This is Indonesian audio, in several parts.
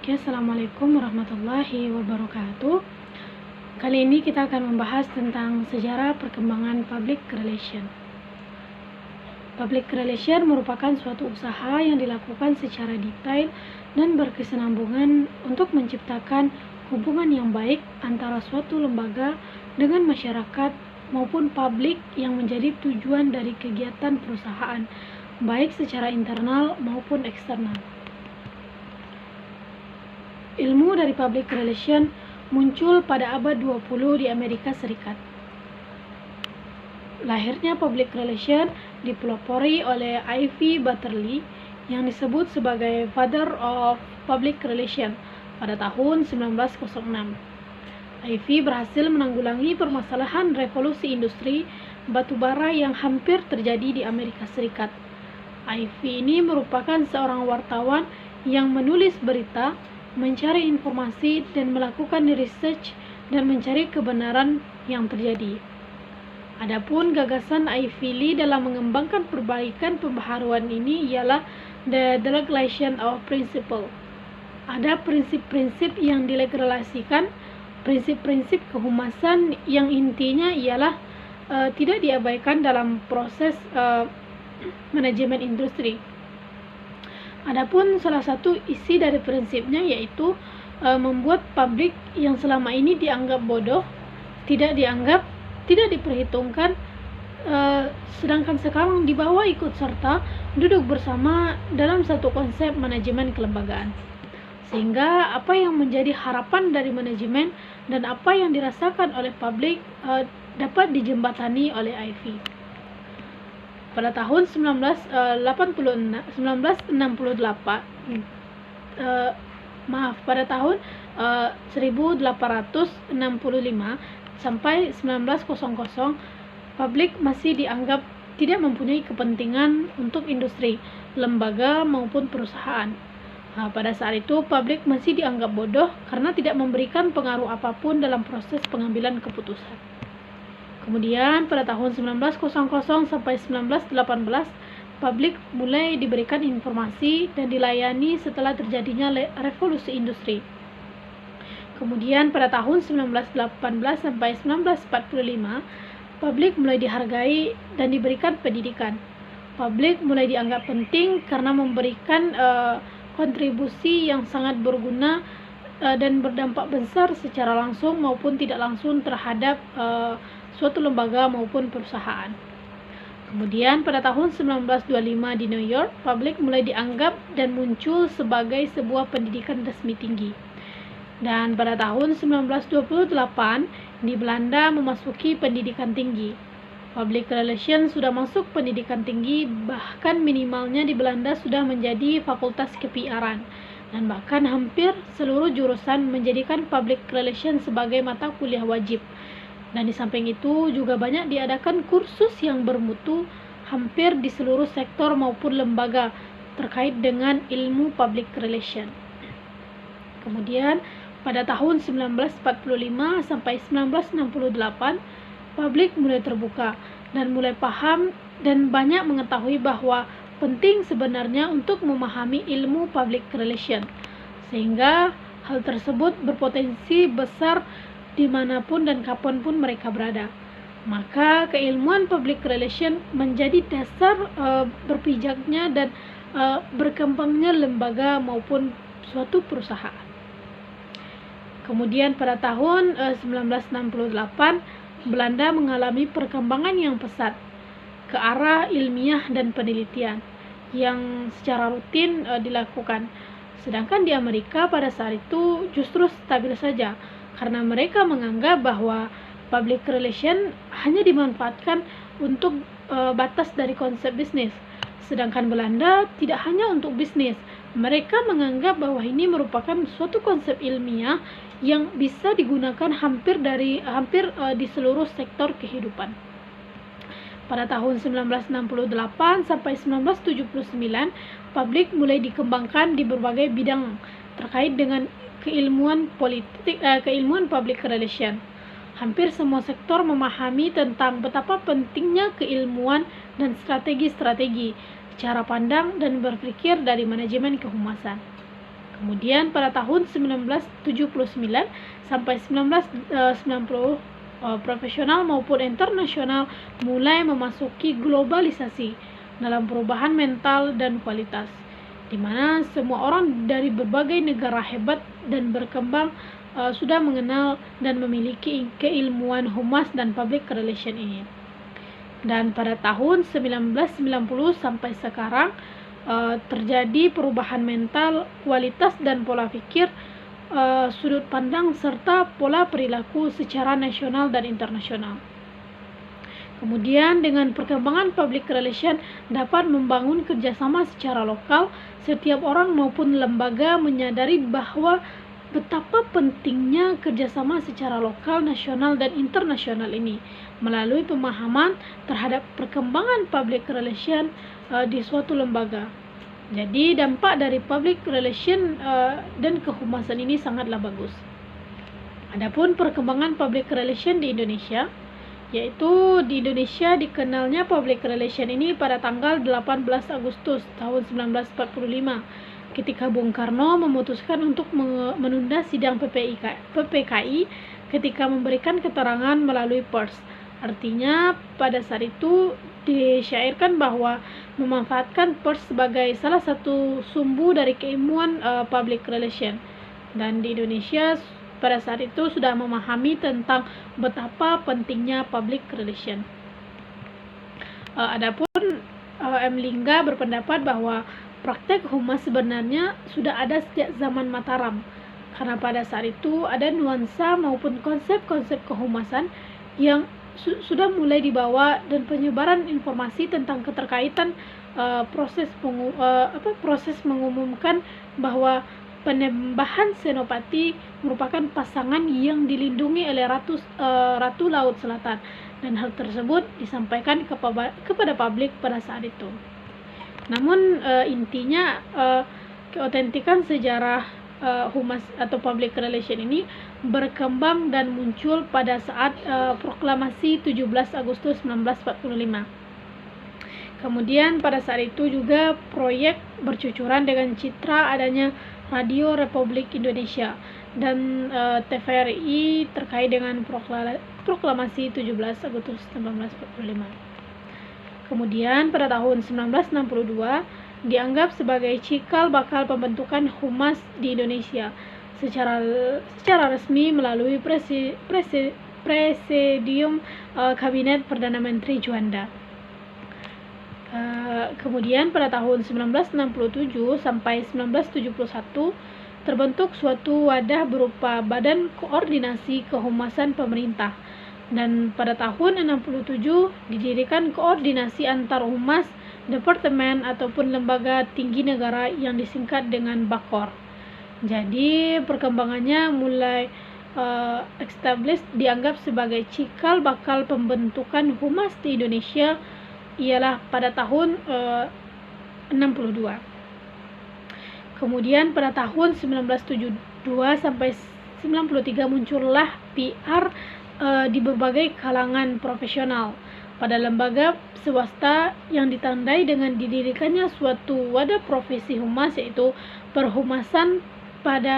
Oke, Assalamualaikum warahmatullahi wabarakatuh. Kali ini kita akan membahas tentang sejarah perkembangan public relation. Public relation merupakan suatu usaha yang dilakukan secara detail dan berkesinambungan untuk menciptakan hubungan yang baik antara suatu lembaga dengan masyarakat maupun publik yang menjadi tujuan dari kegiatan perusahaan, baik secara internal maupun eksternal. Ilmu dari public relation muncul pada abad 20 di Amerika Serikat. Lahirnya public relation dipelopori oleh Ivy Butterly yang disebut sebagai Father of Public Relation pada tahun 1906. Ivy berhasil menanggulangi permasalahan revolusi industri batubara yang hampir terjadi di Amerika Serikat. Ivy ini merupakan seorang wartawan yang menulis berita, mencari informasi dan melakukan research dan mencari kebenaran yang terjadi. Adapun gagasan Ivy Lee dalam mengembangkan perbaikan pembaharuan ini ialah the delegation of principle. Ada prinsip-prinsip yang dilegalasikan, prinsip-prinsip kehumasan yang intinya ialah tidak diabaikan dalam proses manajemen industri. Adapun salah satu isi dari prinsipnya yaitu membuat publik yang selama ini dianggap bodoh, tidak diperhitungkan, sedangkan sekarang dibawa ikut serta duduk bersama dalam satu konsep manajemen kelembagaan. Sehingga apa yang menjadi harapan dari manajemen dan apa yang dirasakan oleh publik dapat dijembatani oleh Ivy. Pada tahun 1968 pada tahun 1865 sampai 1900 publik masih dianggap tidak mempunyai kepentingan untuk industri, lembaga maupun perusahaan. Pada saat itu publik masih dianggap bodoh karena tidak memberikan pengaruh apapun dalam proses pengambilan keputusan. Kemudian pada tahun 1900 sampai 1918, publik mulai diberikan informasi dan dilayani setelah terjadinya revolusi industri. Kemudian pada tahun 1918 sampai 1945, publik mulai dihargai dan diberikan pendidikan. Publik mulai dianggap penting karena memberikan kontribusi yang sangat berguna dan berdampak besar secara langsung maupun tidak langsung terhadap suatu lembaga maupun perusahaan. Kemudian pada tahun 1925 di New York, publik mulai dianggap dan muncul sebagai sebuah pendidikan resmi tinggi. Dan pada tahun 1928 di Belanda memasuki pendidikan tinggi. Public relation sudah masuk pendidikan tinggi, bahkan minimalnya di Belanda sudah menjadi fakultas ke-PR-an. Dan bahkan hampir seluruh jurusan menjadikan public relation sebagai mata kuliah wajib. Dan di samping itu juga banyak diadakan kursus yang bermutu hampir di seluruh sektor maupun lembaga terkait dengan ilmu public relation. Kemudian pada tahun 1945 sampai 1968, publik mulai terbuka dan mulai paham dan banyak mengetahui bahwa penting sebenarnya untuk memahami ilmu public relation, sehingga hal tersebut berpotensi besar dimanapun dan kapanpun mereka berada. Maka keilmuan public relation menjadi dasar berpijaknya dan berkembangnya lembaga maupun suatu perusahaan. Kemudian pada tahun 1968, Belanda mengalami perkembangan yang pesat ke arah ilmiah dan penelitian yang secara rutin dilakukan. Sedangkan di Amerika pada saat itu justru stabil saja, karena mereka menganggap bahwa public relation hanya dimanfaatkan untuk batas dari konsep bisnis. Sedangkan Belanda tidak hanya untuk bisnis. Mereka menganggap bahwa ini merupakan suatu konsep ilmiah yang bisa digunakan hampir di seluruh sektor kehidupan. Pada tahun 1968 sampai 1979, publik mulai dikembangkan di berbagai bidang terkait dengan keilmuan public relation. Hampir semua sektor memahami tentang betapa pentingnya keilmuan dan strategi-strategi, cara pandang dan berpikir dari manajemen kehumasan. Kemudian pada tahun 1979 sampai 1990, profesional maupun internasional mulai memasuki globalisasi dalam perubahan mental dan kualitas, di mana semua orang dari berbagai negara hebat dan berkembang sudah mengenal dan memiliki keilmuan humas dan public relation ini. Dan pada tahun 1990 sampai sekarang terjadi perubahan mental, kualitas dan pola pikir, sudut pandang serta pola perilaku secara nasional dan internasional. Kemudian dengan perkembangan public relation dapat membangun kerjasama secara lokal. Setiap orang maupun lembaga menyadari bahwa betapa pentingnya kerjasama secara lokal, nasional, dan internasional ini melalui pemahaman terhadap perkembangan public relation di suatu lembaga. Jadi dampak dari public relation dan kehumasan ini sangatlah bagus. Adapun perkembangan public relation di Indonesia, yaitu di Indonesia dikenalnya public relation ini pada tanggal 18 Agustus tahun 1945 ketika Bung Karno memutuskan untuk menunda sidang PPKI ketika memberikan keterangan melalui pers. Artinya pada saat itu disyairkan bahwa memanfaatkan pers sebagai salah satu sumbu dari keilmuan public relation, dan di Indonesia pada saat itu sudah memahami tentang betapa pentingnya public relation. Adapun M. Lingga berpendapat bahwa praktek humas sebenarnya sudah ada sejak zaman Mataram, karena pada saat itu ada nuansa maupun konsep-konsep kehumasan yang sudah mulai dibawa, dan penyebaran informasi tentang keterkaitan proses mengumumkan bahwa Penembahan Senopati merupakan pasangan yang dilindungi oleh Ratu Laut Selatan, dan hal tersebut disampaikan kepada publik pada saat itu. Namun intinya keautentikan sejarah humas atau public relation ini berkembang dan muncul pada saat proklamasi 17 Agustus 1945. Kemudian pada saat itu juga proyek bercucuran dengan citra adanya Radio Republik Indonesia dan TVRI terkait dengan proklamasi 17 Agustus 1945. Kemudian pada tahun 1962 dianggap sebagai cikal bakal pembentukan humas di Indonesia secara resmi melalui Presidium Kabinet Perdana Menteri Juanda. Kemudian pada tahun 1967 sampai 1971 terbentuk suatu wadah berupa Badan Koordinasi Kehumasan Pemerintah, dan pada tahun 67 didirikan koordinasi antar humas, departemen ataupun lembaga tinggi negara yang disingkat dengan BAKOR. Jadi perkembangannya mulai established dianggap sebagai cikal bakal pembentukan humas di Indonesia ialah pada tahun 62. Kemudian pada tahun 1972 sampai 93 muncullah PR di berbagai kalangan profesional pada lembaga swasta yang ditandai dengan didirikannya suatu wadah profesi humas, yaitu Perhumasan pada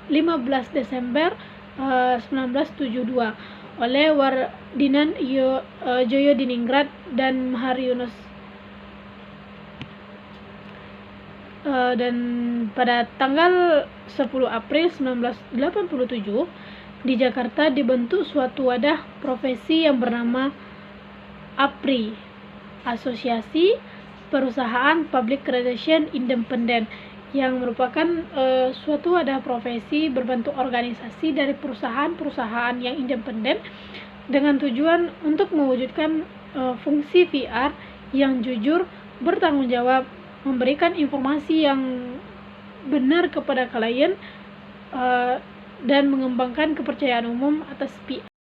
15 Desember 1972 oleh Wardinan Joyodiningrat dan Mahar Yunus. Dan pada tanggal 10 April 1987 di Jakarta dibentuk suatu wadah profesi yang bernama APRI, Asosiasi Perusahaan Public Relation Independen, yang merupakan suatu wadah profesi berbentuk organisasi dari perusahaan-perusahaan yang independen dengan tujuan untuk mewujudkan fungsi VR yang jujur, bertanggung jawab, memberikan informasi yang benar kepada klien, dan mengembangkan kepercayaan umum atas PR.